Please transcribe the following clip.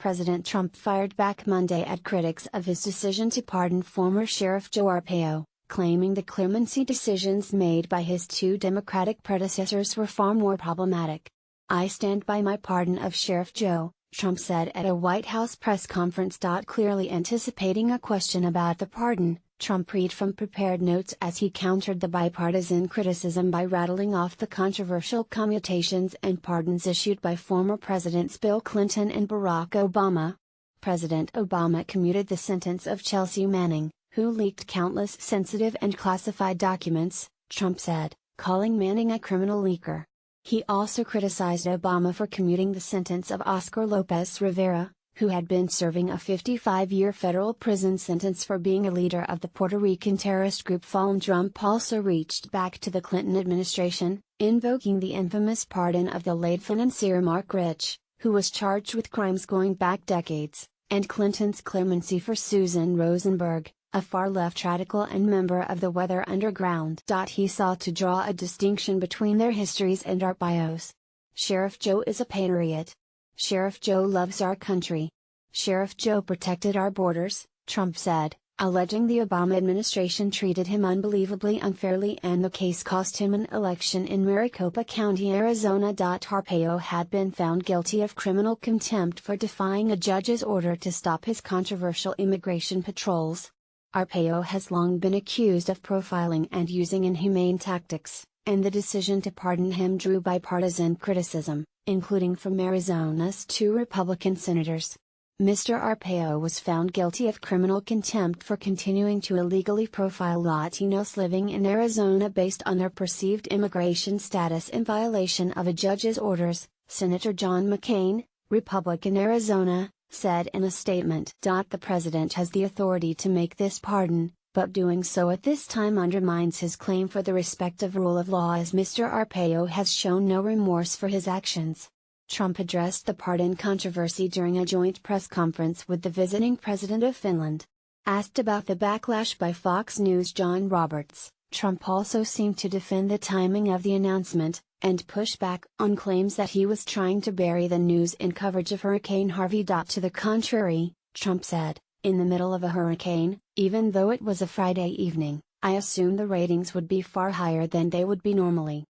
President Trump fired back Monday at critics of his decision to pardon former Sheriff Joe Arpaio, claiming the clemency decisions made by his two Democratic predecessors were far more problematic. "I stand by my pardon of Sheriff Joe," Trump said at a White House press conference. Clearly anticipating a question about the pardon, Trump read from prepared notes as he countered the bipartisan criticism by rattling off the controversial commutations and pardons issued by former Presidents Bill Clinton and Barack Obama. President Obama commuted the sentence of Chelsea Manning, who leaked countless sensitive and classified documents, Trump said, calling Manning a criminal leaker. He also criticized Obama for commuting the sentence of Oscar Lopez Rivera, who had been serving a 55-year federal prison sentence for being a leader of the Puerto Rican terrorist group Falun. Trump also reached back to the Clinton administration, invoking the infamous pardon of the late financier Marc Rich, who was charged with crimes going back decades, and Clinton's clemency for Susan Rosenberg, a far-left radical and member of the Weather Underground. He sought to draw a distinction between their histories and Arpaio's. "Sheriff Joe is a patriot. Sheriff Joe loves our country. Sheriff Joe protected our borders," Trump said, alleging the Obama administration treated him unbelievably unfairly and the case cost him an election in Maricopa County, Arizona. Arpaio had been found guilty of criminal contempt for defying a judge's order to stop his controversial immigration patrols. Arpaio has long been accused of profiling and using inhumane tactics, and the decision to pardon him drew bipartisan criticism, including from Arizona's two Republican senators. Mr. Arpaio was found guilty of criminal contempt for continuing to illegally profile Latinos living in Arizona based on their perceived immigration status in violation of a judge's orders, Senator John McCain, Republican Arizona, said in a statement. The president has the authority to make this pardon, but doing so at this time undermines his claim for the respect of rule of law, as Mr. Arpaio has shown no remorse for his actions. Trump addressed the pardon controversy during a joint press conference with the visiting president of Finland. Asked about the backlash by Fox News' John Roberts, Trump also seemed to defend the timing of the announcement, and push back on claims that he was trying to bury the news in coverage of Hurricane Harvey. To the contrary, Trump said, "In the middle of a hurricane, even though it was a Friday evening, I assumed the ratings would be far higher than they would be normally.